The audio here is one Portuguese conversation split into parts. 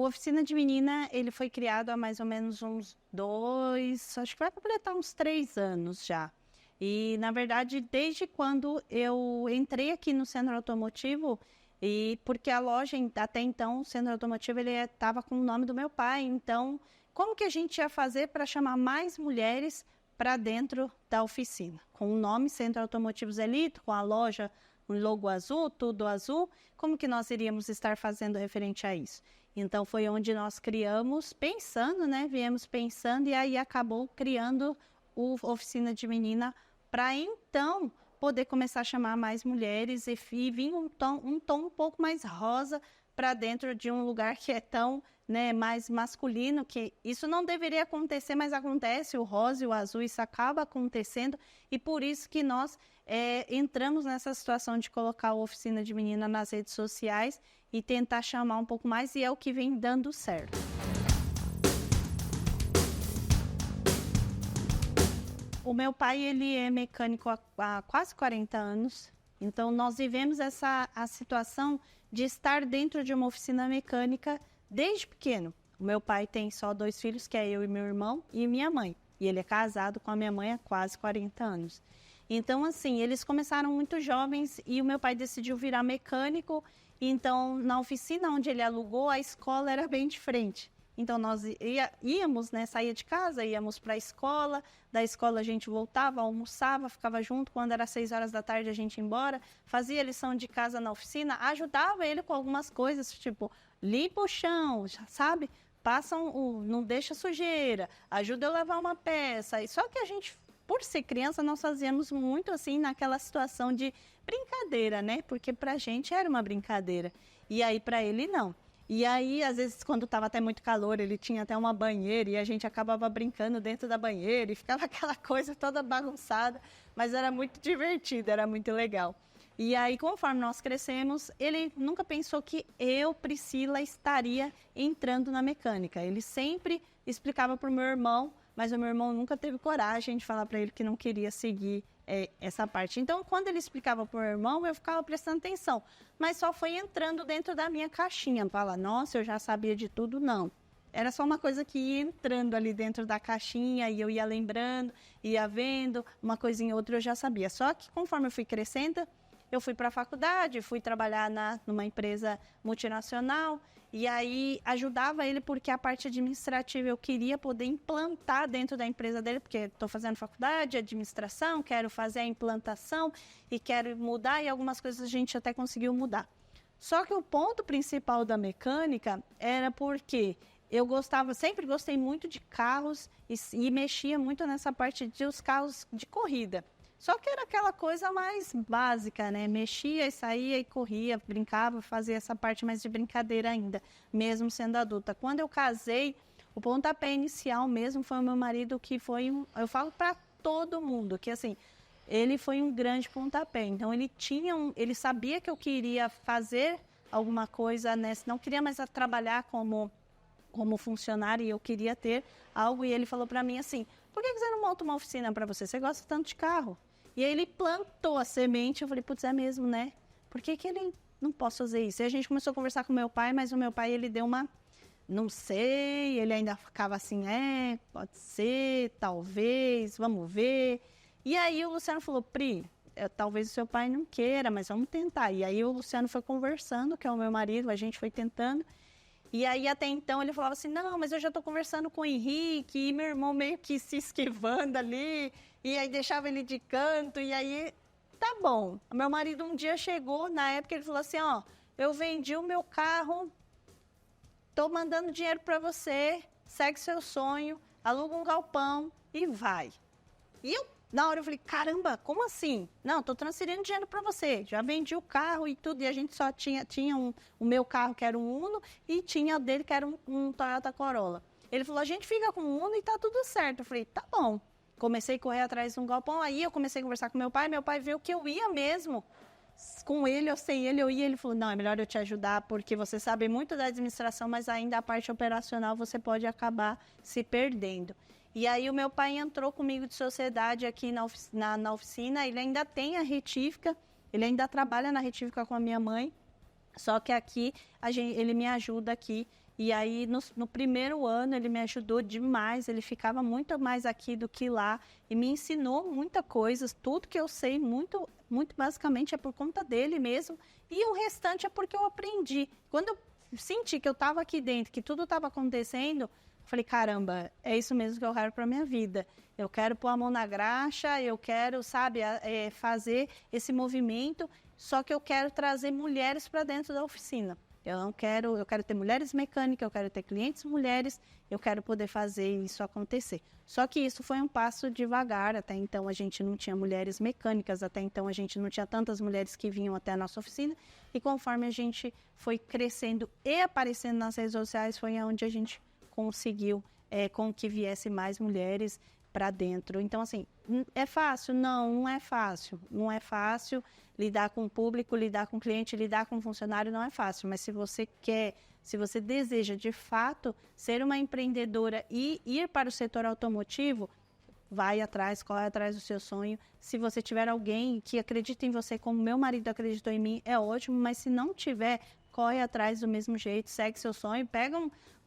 o Oficina de Menina, ele foi criado há mais ou menos acho que vai completar uns 3 anos já. E, na verdade, desde quando eu entrei aqui no Centro Automotivo, e porque a loja, até então, o Centro Automotivo, ele estava com o nome do meu pai. Então, como que a gente ia fazer para chamar mais mulheres para dentro da oficina? Com o nome Centro Automotivo Zelito, com a loja, um logo azul, tudo azul, como que nós iríamos estar fazendo referente a isso? Então, foi onde nós criamos, pensando, né? Viemos pensando e aí acabou criando o Oficina de Menina para, então, poder começar a chamar mais mulheres e vir um tom um pouco mais rosa para dentro de um lugar que é tão, né, mais masculino, que isso não deveria acontecer, mas acontece, o rosa e o azul, isso acaba acontecendo, e por isso que nós entramos nessa situação de colocar a Oficina de Menina nas redes sociais e tentar chamar um pouco mais, e é o que vem dando certo. O meu pai, ele é mecânico há quase 40 anos, então nós vivemos a situação de estar dentro de uma oficina mecânica desde pequeno. O meu pai tem só 2 filhos, que é eu e meu irmão, e minha mãe. E ele é casado com a minha mãe há quase 40 anos. Então, assim, eles começaram muito jovens e o meu pai decidiu virar mecânico. Então, na oficina onde ele alugou, a escola era bem de frente. Então, nós íamos, né, saía de casa, íamos para a escola, da escola a gente voltava, almoçava, ficava junto, quando era 6 horas da tarde a gente ia embora, fazia lição de casa na oficina, ajudava ele com algumas coisas, tipo, limpa o chão, sabe? Não deixa sujeira, ajuda eu a lavar uma peça. Só que a gente, por ser criança, nós fazíamos muito assim, naquela situação de brincadeira, né? Porque pra gente era uma brincadeira, e aí pra ele não. E aí, às vezes, quando estava até muito calor, ele tinha até uma banheira e a gente acabava brincando dentro da banheira e ficava aquela coisa toda bagunçada, mas era muito divertido, era muito legal. E aí, conforme nós crescemos, ele nunca pensou que eu, Priscila, estaria entrando na mecânica. Ele sempre explicava para o meu irmão, mas o meu irmão nunca teve coragem de falar para ele que não queria seguir essa parte. Então, quando ele explicava para o meu irmão, eu ficava prestando atenção. Mas só foi entrando dentro da minha caixinha. Falar, nossa, eu já sabia de tudo, não. Era só uma coisa que ia entrando ali dentro da caixinha e eu ia lembrando, ia vendo, uma coisinha ou outra eu já sabia. Só que conforme eu fui crescendo, eu fui para a faculdade, fui trabalhar numa empresa multinacional e aí ajudava ele porque a parte administrativa eu queria poder implantar dentro da empresa dele, porque estou fazendo faculdade, administração, quero fazer a implantação e quero mudar, e algumas coisas a gente até conseguiu mudar. Só que o ponto principal da mecânica era porque eu sempre gostei muito de carros e mexia muito nessa parte dos carros de corrida. Só que era aquela coisa mais básica, né? Mexia e saía e corria, brincava, fazia essa parte mais de brincadeira ainda, mesmo sendo adulta. Quando eu casei, o pontapé inicial mesmo foi o meu marido, que foi eu falo para todo mundo, que assim, ele foi um grande pontapé. Então ele sabia que eu queria fazer alguma coisa, né? Não queria mais trabalhar como funcionário, e eu queria ter algo, e ele falou para mim assim, por que você não monta uma oficina para você? Você gosta tanto de carro. E aí ele plantou a semente, eu falei, putz, é mesmo, né? Por que ele não posso fazer isso? E a gente começou a conversar com o meu pai, mas o meu pai, ele deu uma, não sei, ele ainda ficava assim, pode ser, talvez, vamos ver. E aí o Luciano falou, Pri, talvez o seu pai não queira, mas vamos tentar. E aí o Luciano foi conversando, que é o meu marido, a gente foi tentando. E aí, até então, ele falava assim, não, mas eu já estou conversando com o Henrique, e meu irmão meio que se esquivando ali, e aí deixava ele de canto, e aí, tá bom. Meu marido um dia chegou, na época, ele falou assim, ó, eu vendi o meu carro, tô mandando dinheiro para você, segue seu sonho, aluga um galpão e vai. E na hora eu falei, caramba, como assim? Não, tô transferindo dinheiro para você. Já vendi o carro e tudo, e a gente só tinha o meu carro, que era um Uno, e tinha o dele, que era um Toyota Corolla. Ele falou, a gente fica com o Uno e tá tudo certo. Eu falei, tá bom. Comecei a correr atrás de um galpão, aí eu comecei a conversar com meu pai viu que eu ia mesmo. Com ele ou sem ele, eu ia. Ele falou, não, é melhor eu te ajudar, porque você sabe muito da administração, mas ainda a parte operacional você pode acabar se perdendo. E aí o meu pai entrou comigo de sociedade aqui na oficina, ele ainda tem a retífica, ele ainda trabalha na retífica com a minha mãe, só que aqui ele me ajuda aqui E aí, no primeiro ano, ele me ajudou demais, ele ficava muito mais aqui do que lá e me ensinou muita coisa. Tudo que eu sei, muito, muito basicamente, é por conta dele mesmo. E o restante é porque eu aprendi. Quando eu senti que eu estava aqui dentro, que tudo estava acontecendo, falei, caramba, é isso mesmo que eu quero para minha vida. Eu quero pôr a mão na graxa, eu quero, sabe, fazer esse movimento, só que eu quero trazer mulheres para dentro da oficina. Eu quero ter mulheres mecânicas, eu quero ter clientes mulheres, eu quero poder fazer isso acontecer. Só que isso foi um passo devagar, até então a gente não tinha mulheres mecânicas, até então a gente não tinha tantas mulheres que vinham até a nossa oficina, e conforme a gente foi crescendo e aparecendo nas redes sociais, foi onde a gente conseguiu com que viesse mais mulheres para dentro. Então, assim, é fácil? Não, não é fácil. Não é fácil lidar com o público, lidar com o cliente, lidar com o funcionário, não é fácil. Mas se você quer, se você deseja, de fato, ser uma empreendedora e ir para o setor automotivo, vai atrás, corre atrás do seu sonho. Se você tiver alguém que acredita em você, como meu marido acreditou em mim, é ótimo. Mas se não tiver, corre atrás do mesmo jeito, segue seu sonho, pega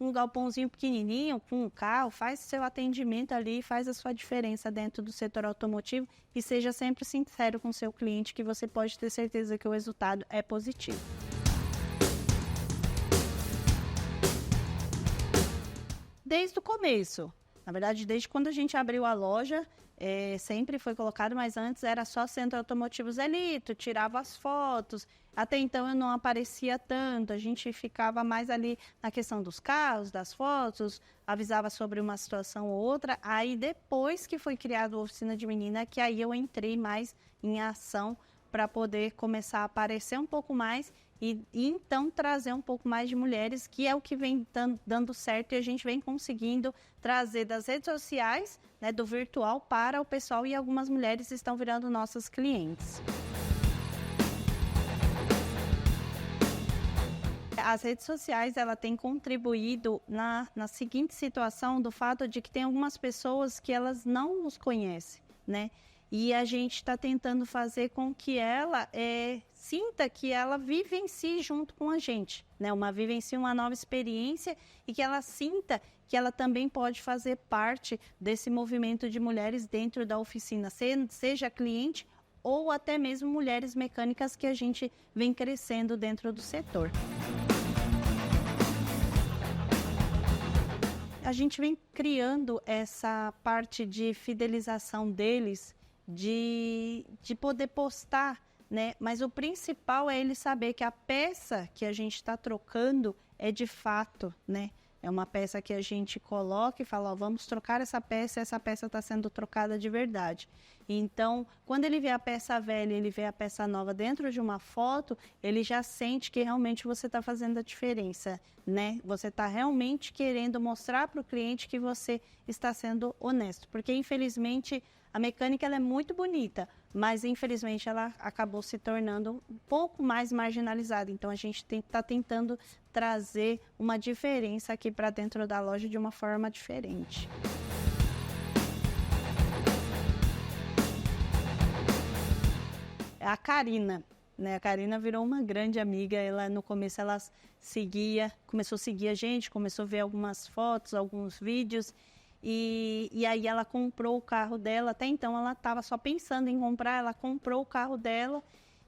um galpãozinho pequenininho com um carro, faz seu atendimento ali, faz a sua diferença dentro do setor automotivo e seja sempre sincero com o seu cliente, que você pode ter certeza que o resultado é positivo. Desde o começo, na verdade, desde quando a gente abriu a loja, sempre foi colocado, mas antes era só Centro Automotivo Zelito, tirava as fotos. Até então eu não aparecia tanto, a gente ficava mais ali na questão dos carros, das fotos, avisava sobre uma situação ou outra. Aí depois que foi criada a Oficina de Menina, que aí eu entrei mais em ação para poder começar a aparecer um pouco mais e então trazer um pouco mais de mulheres, que é o que vem dando certo e a gente vem conseguindo trazer das redes sociais, né, do virtual para o pessoal, e algumas mulheres estão virando nossas clientes. As redes sociais, ela tem contribuído na seguinte situação, do fato de que tem algumas pessoas que elas não nos conhecem, né? E a gente está tentando fazer com que ela sinta que ela vivencie junto com a gente, né? Vivencie uma nova experiência e que ela sinta que ela também pode fazer parte desse movimento de mulheres dentro da oficina, seja cliente ou até mesmo mulheres mecânicas que a gente vem crescendo dentro do setor. A gente vem criando essa parte de fidelização deles, de poder postar, né? Mas o principal é ele saber que a peça que a gente está trocando é de fato, né? É uma peça que a gente coloca e fala, ó, vamos trocar essa peça está sendo trocada de verdade. Então, quando ele vê a peça velha, ele vê a peça nova dentro de uma foto, ele já sente que realmente você está fazendo a diferença, né? Você está realmente querendo mostrar para o cliente que você está sendo honesto. Porque, infelizmente, a mecânica ela é muito bonita, mas infelizmente ela acabou se tornando um pouco mais marginalizada. Então a gente está tentando trazer uma diferença aqui para dentro da loja de uma forma diferente. A Karina, né? A Karina virou uma grande amiga. Ela no começo ela começou a seguir a gente, começou a ver algumas fotos, alguns vídeos. E aí ela comprou o carro dela. Até então ela estava só pensando em comprar, ela comprou o carro dela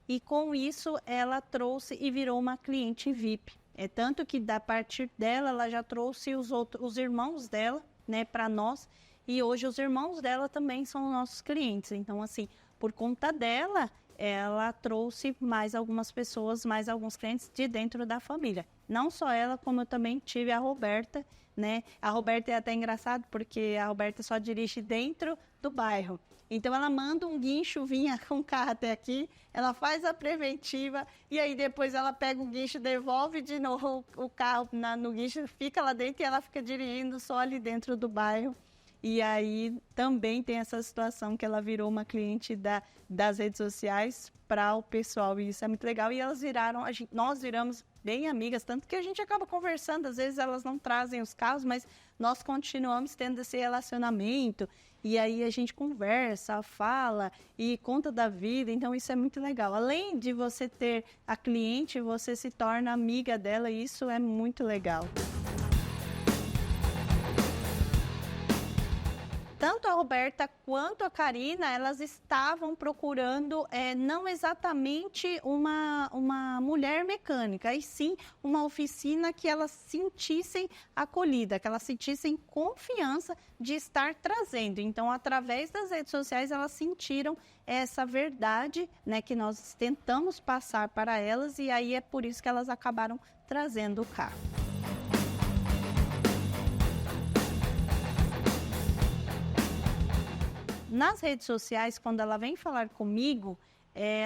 e com isso ela trouxe e virou uma cliente VIP. É tanto que da partir dela ela já trouxe os irmãos dela, né, para nós, e hoje os irmãos dela também são nossos clientes. Então, assim, por conta dela, ela trouxe mais algumas pessoas, mais alguns clientes de dentro da família. Não só ela, como eu também tive a Roberta, né? A Roberta é até engraçado porque a Roberta só dirige dentro do bairro. Então ela manda um guincho, vinha com o carro até aqui, ela faz a preventiva e aí depois ela pega o guincho, devolve de novo o carro no guincho, fica lá dentro e ela fica dirigindo só ali dentro do bairro. E aí também tem essa situação que ela virou uma cliente das redes sociais para o pessoal, e isso é muito legal. E elas nós viramos bem amigas, tanto que a gente acaba conversando, às vezes elas não trazem os carros, mas nós continuamos tendo esse relacionamento, e aí a gente conversa, fala e conta da vida, então isso é muito legal. Além de você ter a cliente, você se torna amiga dela, e isso é muito legal. Roberta quanto a Karina, elas estavam procurando não exatamente uma mulher mecânica, e sim uma oficina que elas sentissem acolhida, que elas sentissem confiança de estar trazendo. Então, através das redes sociais, elas sentiram essa verdade, né, que nós tentamos passar para elas, e aí é por isso que elas acabaram trazendo o carro. Nas redes sociais, quando ela vem falar comigo,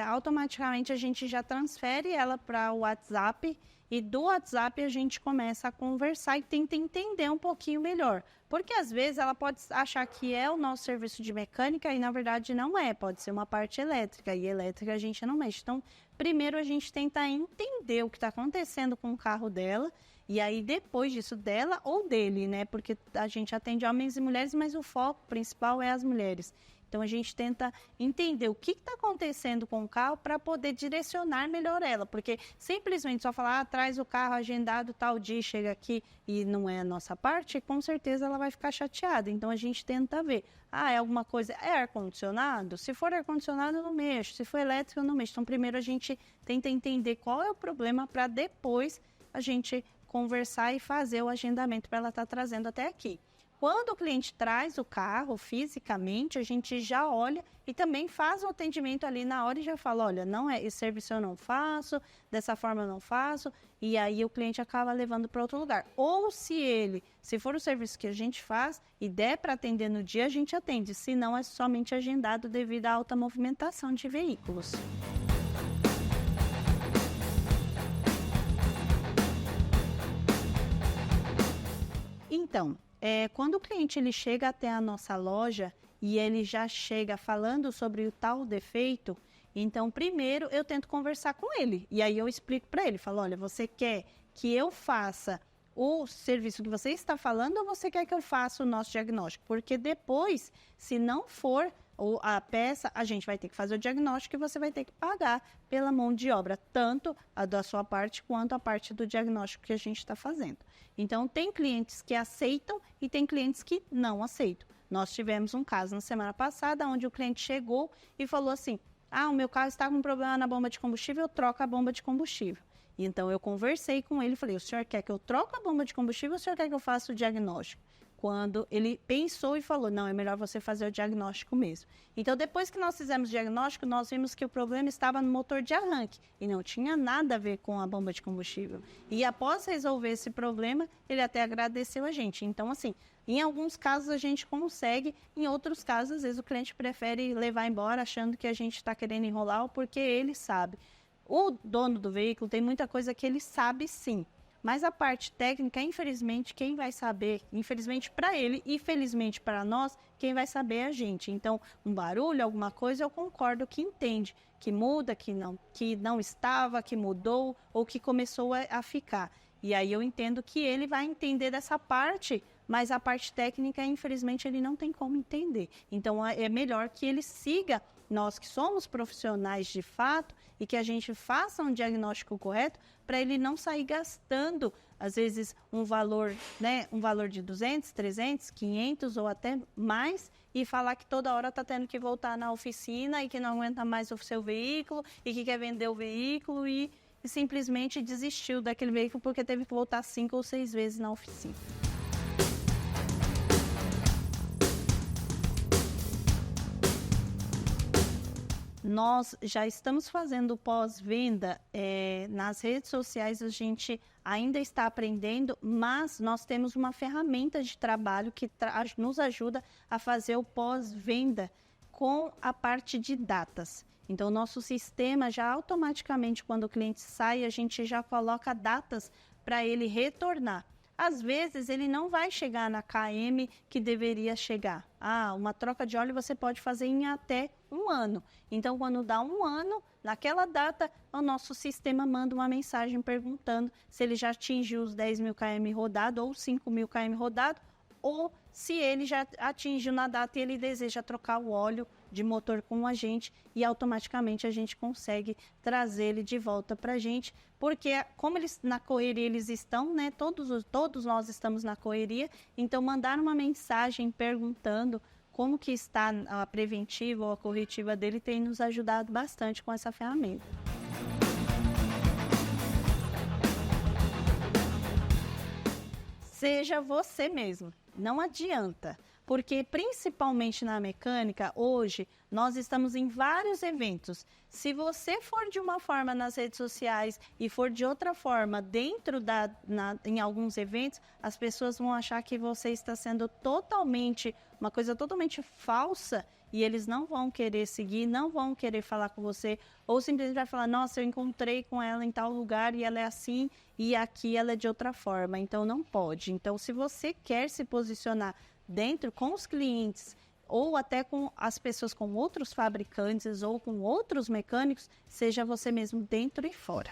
automaticamente a gente já transfere ela para o WhatsApp, e do WhatsApp a gente começa a conversar e tenta entender um pouquinho melhor. Porque às vezes ela pode achar que é o nosso serviço de mecânica e na verdade não é, pode ser uma parte elétrica, e elétrica a gente não mexe. Então, primeiro a gente tenta entender o que está acontecendo com o carro dela, e aí depois disso dela ou dele, né? Porque a gente atende homens e mulheres, mas o foco principal é as mulheres. Então, a gente tenta entender o que está acontecendo com o carro para poder direcionar melhor ela. Porque simplesmente só falar, traz o carro agendado tal dia, chega aqui e não é a nossa parte, com certeza ela vai ficar chateada. Então, a gente tenta ver. É alguma coisa, é ar-condicionado? Se for ar-condicionado, eu não mexo. Se for elétrico, eu não mexo. Então, primeiro a gente tenta entender qual é o problema para depois a gente conversar e fazer o agendamento para ela estar trazendo até aqui. Quando o cliente traz o carro fisicamente, a gente já olha e também faz o atendimento ali na hora e já fala, olha, não é, esse serviço eu não faço, dessa forma eu não faço, e aí o cliente acaba levando para outro lugar. Ou se for o serviço que a gente faz e der para atender no dia, a gente atende, se não é somente agendado devido à alta movimentação de veículos. Então, quando o cliente ele chega até a nossa loja e ele já chega falando sobre o tal defeito, então primeiro eu tento conversar com ele. E aí eu explico para ele, falo, olha, você quer que eu faça o serviço que você está falando ou você quer que eu faça o nosso diagnóstico? Porque depois, se não for a peça, a gente vai ter que fazer o diagnóstico e você vai ter que pagar pela mão de obra, tanto a da sua parte quanto a parte do diagnóstico que a gente está fazendo. Então, tem clientes que aceitam e tem clientes que não aceitam. Nós tivemos um caso na semana passada, onde o cliente chegou e falou assim, o meu carro está com um problema na bomba de combustível, eu troco a bomba de combustível. Então, eu conversei com ele e falei, o senhor quer que eu troque a bomba de combustível ou o senhor quer que eu faça o diagnóstico? Quando ele pensou e falou, não, é melhor você fazer o diagnóstico mesmo. Então, depois que nós fizemos o diagnóstico, nós vimos que o problema estava no motor de arranque e não tinha nada a ver com a bomba de combustível. E após resolver esse problema, ele até agradeceu a gente. Então, assim, em alguns casos a gente consegue, em outros casos, às vezes o cliente prefere levar embora achando que a gente está querendo enrolar, porque ele sabe. O dono do veículo tem muita coisa que ele sabe sim. Mas a parte técnica, infelizmente, quem vai saber, infelizmente para ele e felizmente para nós, quem vai saber é a gente. Então, um barulho, alguma coisa, eu concordo que entende, que muda, que não estava, que mudou ou que começou a ficar. E aí eu entendo que ele vai entender dessa parte, mas a parte técnica, infelizmente, ele não tem como entender. Então, é melhor que ele siga nós que somos profissionais de fato e que a gente faça um diagnóstico correto para ele não sair gastando, às vezes, um valor de 200, 300, 500 ou até mais e falar que toda hora está tendo que voltar na oficina e que não aguenta mais o seu veículo e que quer vender o veículo e simplesmente desistiu daquele veículo porque teve que voltar 5 ou 6 vezes na oficina. Nós já estamos fazendo pós-venda nas redes sociais, a gente ainda está aprendendo, mas nós temos uma ferramenta de trabalho que nos ajuda a fazer o pós-venda com a parte de datas. Então, o nosso sistema já automaticamente, quando o cliente sai, a gente já coloca datas para ele retornar. Às vezes, ele não vai chegar na KM que deveria chegar. Uma troca de óleo você pode fazer em até 1 ano. Então, quando dá 1 ano, naquela data, o nosso sistema manda uma mensagem perguntando se ele já atingiu os 10.000 km rodado ou 5.000 km rodado, ou se ele já atingiu na data e ele deseja trocar o óleo de motor com a gente e automaticamente a gente consegue trazer ele de volta para a gente, porque como eles na correria eles estão, né? Todos nós estamos na correria, então mandar uma mensagem perguntando como que está a preventiva ou a corretiva dele, tem nos ajudado bastante com essa ferramenta. Seja você mesmo, não adianta, porque principalmente na mecânica, hoje, nós estamos em vários eventos. Se você for de uma forma nas redes sociais e for de outra forma em alguns eventos, as pessoas vão achar que você está sendo uma coisa totalmente falsa, e eles não vão querer seguir, não vão querer falar com você, ou simplesmente vai falar, nossa, eu encontrei com ela em tal lugar e ela é assim, e aqui ela é de outra forma, então não pode. Então, se você quer se posicionar dentro com os clientes, ou até com as pessoas, com outros fabricantes, ou com outros mecânicos, seja você mesmo dentro e fora.